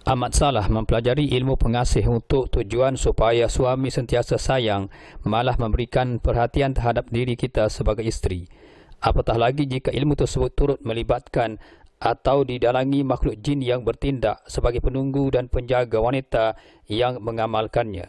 Amat salah mempelajari ilmu pengasih untuk tujuan supaya suami sentiasa sayang, malah memberikan perhatian terhadap diri kita sebagai isteri. Apatah lagi jika ilmu tersebut turut melibatkan atau didalangi makhluk jin yang bertindak sebagai penunggu dan penjaga wanita yang mengamalkannya.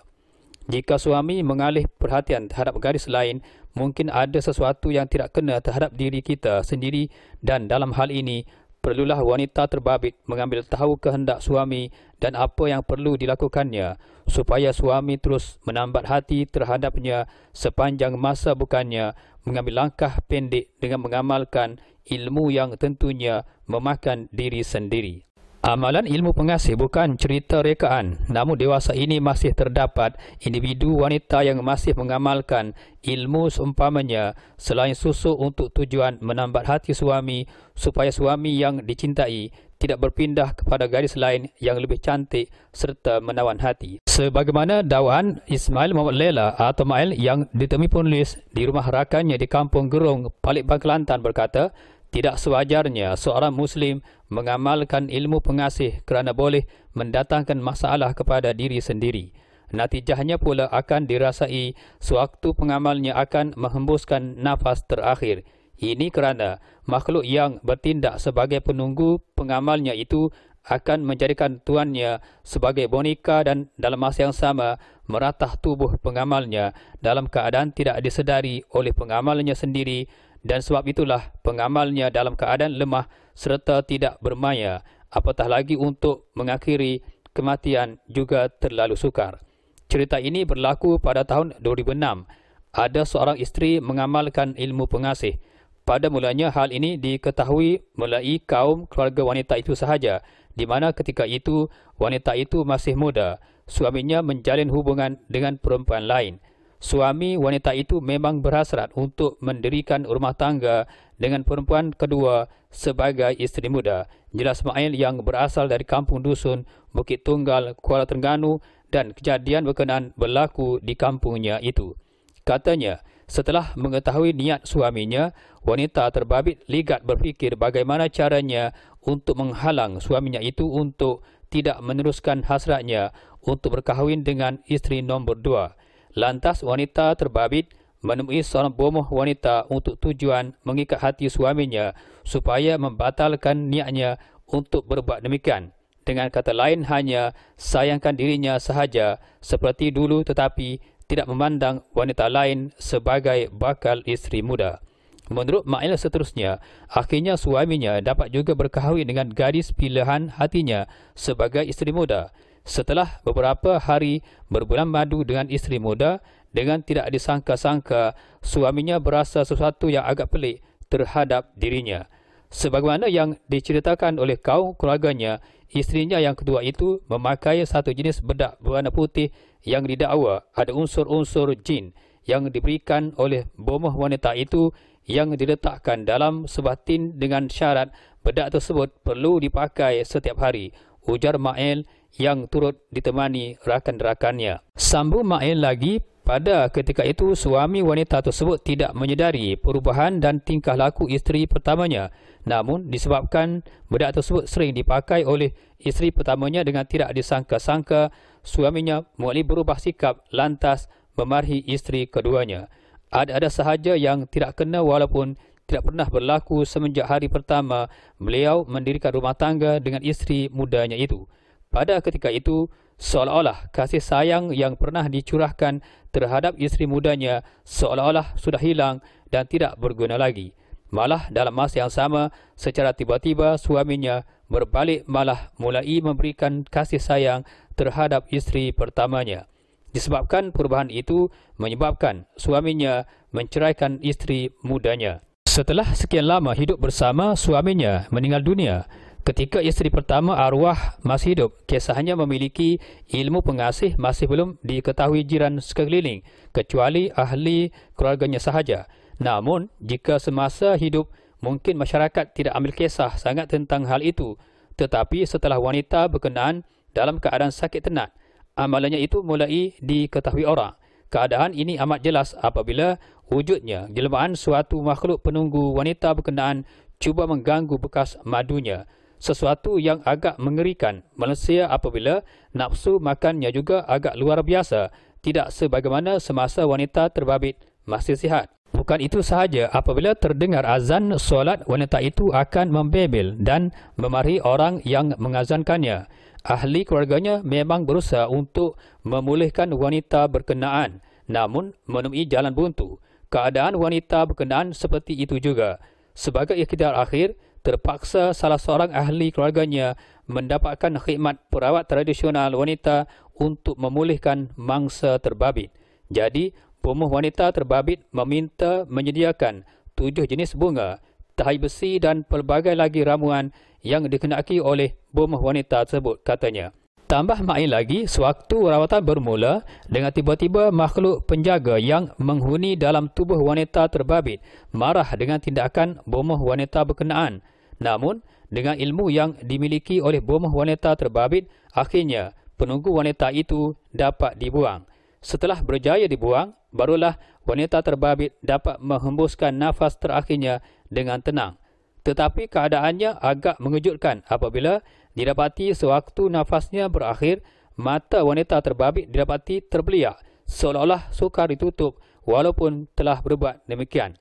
Jika suami mengalih perhatian terhadap gadis lain, mungkin ada sesuatu yang tidak kena terhadap diri kita sendiri, dan dalam hal ini perlulah wanita terbabit mengambil tahu kehendak suami dan apa yang perlu dilakukannya supaya suami terus menambat hati terhadapnya sepanjang masa, bukannya mengambil langkah pendek dengan mengamalkan ilmu yang tentunya memakan diri sendiri. Amalan ilmu pengasih bukan cerita rekaan, namun dewasa ini masih terdapat individu wanita yang masih mengamalkan ilmu seumpamanya selain susu untuk tujuan menambat hati suami supaya suami yang dicintai tidak berpindah kepada gadis lain yang lebih cantik serta menawan hati. Sebagaimana dakwaan Ismail Muhammad Lela atau Mail yang ditemui penulis di rumah rakannya di Kampung Gerung, Palembang, Kelantan berkata, tidak sewajarnya seorang Muslim mengamalkan ilmu pengasih kerana boleh mendatangkan masalah kepada diri sendiri. Natijahnya pula akan dirasai sewaktu pengamalnya akan menghembuskan nafas terakhir. Ini kerana makhluk yang bertindak sebagai penunggu pengamalnya itu akan menjadikan tuannya sebagai boneka dan dalam masa yang sama meratah tubuh pengamalnya dalam keadaan tidak disedari oleh pengamalnya sendiri, dan sebab itulah pengamalnya dalam keadaan lemah serta tidak bermaya, apatah lagi untuk mengakhiri kematian juga terlalu sukar. Cerita ini berlaku pada tahun 2006. Ada seorang isteri mengamalkan ilmu pengasih. Pada mulanya hal ini diketahui melalui kaum keluarga wanita itu sahaja, di mana ketika itu wanita itu masih muda. Suaminya menjalin hubungan dengan perempuan lain. Suami wanita itu memang berhasrat untuk mendirikan rumah tangga dengan perempuan kedua sebagai isteri muda. Jelas Mail yang berasal dari kampung dusun Bukit Tunggal, Kuala Terengganu, dan kejadian berkenaan berlaku di kampungnya itu. Katanya, setelah mengetahui niat suaminya, wanita terbabit ligat berfikir bagaimana caranya untuk menghalang suaminya itu untuk tidak meneruskan hasratnya untuk berkahwin dengan isteri nombor 2. Lantas wanita terbabit menemui seorang bomoh wanita untuk tujuan mengikat hati suaminya supaya membatalkan niatnya untuk berbuat demikian. Dengan kata lain, hanya sayangkan dirinya sahaja seperti dulu, tetapi tidak memandang wanita lain sebagai bakal isteri muda. Menurut Mail seterusnya, akhirnya suaminya dapat juga berkahwin dengan gadis pilihan hatinya sebagai isteri muda. Setelah beberapa hari berbulan madu dengan isteri muda, dengan tidak disangka-sangka suaminya berasa sesuatu yang agak pelik terhadap dirinya. Sebagaimana yang diceritakan oleh kaum keluarganya, isterinya yang kedua itu memakai satu jenis bedak berwarna putih yang didakwa ada unsur-unsur jin yang diberikan oleh bomoh wanita itu, yang diletakkan dalam sebuah tin dengan syarat bedak tersebut perlu dipakai setiap hari, ujar Mail yang turut ditemani rakan-rakannya. Sambung Mail lagi, pada ketika itu suami wanita tersebut tidak menyedari perubahan dan tingkah laku isteri pertamanya. Namun disebabkan bedak tersebut sering dipakai oleh isteri pertamanya dengan tidak disangka-sangka, suaminya mulai berubah sikap lantas memarahi isteri keduanya. Ada sahaja yang tidak kena walaupun tidak pernah berlaku semenjak hari pertama beliau mendirikan rumah tangga dengan isteri mudanya itu. Pada ketika itu, seolah-olah kasih sayang yang pernah dicurahkan terhadap isteri mudanya seolah-olah sudah hilang dan tidak berguna lagi. Malah dalam masa yang sama, secara tiba-tiba suaminya berbalik malah mulai memberikan kasih sayang terhadap isteri pertamanya. Disebabkan perubahan itu menyebabkan suaminya menceraikan isteri mudanya. Setelah sekian lama hidup bersama, suaminya meninggal dunia. Ketika isteri pertama arwah masih hidup, kisahnya memiliki ilmu pengasih masih belum diketahui jiran sekeliling, kecuali ahli keluarganya sahaja. Namun, jika semasa hidup, mungkin masyarakat tidak ambil kisah sangat tentang hal itu. Tetapi setelah wanita berkenaan dalam keadaan sakit tenat, amalannya itu mulai diketahui orang. Keadaan ini amat jelas apabila wujudnya jelmaan suatu makhluk penunggu wanita berkenaan cuba mengganggu bekas madunya. sesuatu yang agak mengerikan Malaysia apabila nafsu makannya juga agak luar biasa, tidak sebagaimana semasa wanita terbabit masih sihat. Bukan itu sahaja, apabila terdengar azan solat, wanita itu akan membebel dan memarahi orang yang mengazankannya. Ahli keluarganya memang berusaha untuk memulihkan wanita berkenaan, namun menemui jalan buntu. Keadaan wanita berkenaan seperti itu juga. Sebagai ikhtiar akhir, terpaksa salah seorang ahli keluarganya mendapatkan khidmat perawat tradisional wanita untuk memulihkan mangsa terbabit. Jadi, pemuh wanita terbabit meminta menyediakan 7 jenis bunga, tahi besi dan pelbagai lagi ramuan yang dikenaki oleh pemuh wanita tersebut, katanya. Tambah main lagi, sewaktu rawatan bermula, dengan tiba-tiba makhluk penjaga yang menghuni dalam tubuh wanita terbabit marah dengan tindakan pemuh wanita berkenaan. Namun, dengan ilmu yang dimiliki oleh pemuh wanita terbabit, akhirnya penunggu wanita itu dapat dibuang. Setelah berjaya dibuang, barulah wanita terbabit dapat menghembuskan nafas terakhirnya dengan tenang. Tetapi keadaannya agak mengejutkan apabila didapati sewaktu nafasnya berakhir, mata wanita terbabit didapati terbeliak, seolah-olah sukar ditutup walaupun telah berbuat demikian.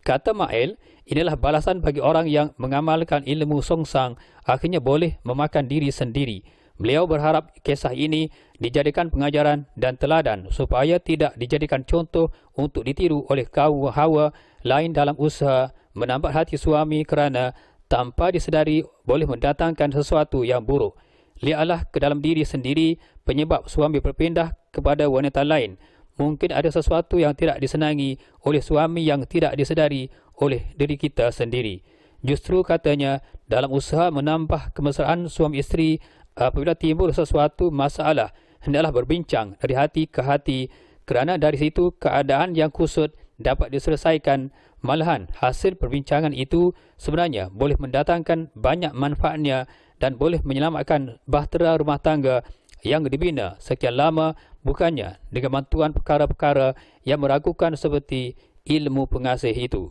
Kata Ma'il, inilah balasan bagi orang yang mengamalkan ilmu songsang, akhirnya boleh memakan diri sendiri. Beliau berharap kisah ini dijadikan pengajaran dan teladan supaya tidak dijadikan contoh untuk ditiru oleh kaum hawa lain dalam usaha menambat hati suami kerana tanpa disedari boleh mendatangkan sesuatu yang buruk. Lihatlah ke dalam diri sendiri penyebab suami berpindah kepada wanita lain. Mungkin ada sesuatu yang tidak disenangi oleh suami yang tidak disedari oleh diri kita sendiri. Justru katanya, dalam usaha menambah kemesraan suami isteri, apabila timbul sesuatu masalah, hendaklah berbincang dari hati ke hati, kerana dari situ keadaan yang kusut dapat diselesaikan. Malahan hasil perbincangan itu sebenarnya boleh mendatangkan banyak manfaatnya dan boleh menyelamatkan bahtera rumah tangga yang dibina sekian lama, bukannya dengan bantuan perkara-perkara yang meragukan seperti ilmu pengasih itu.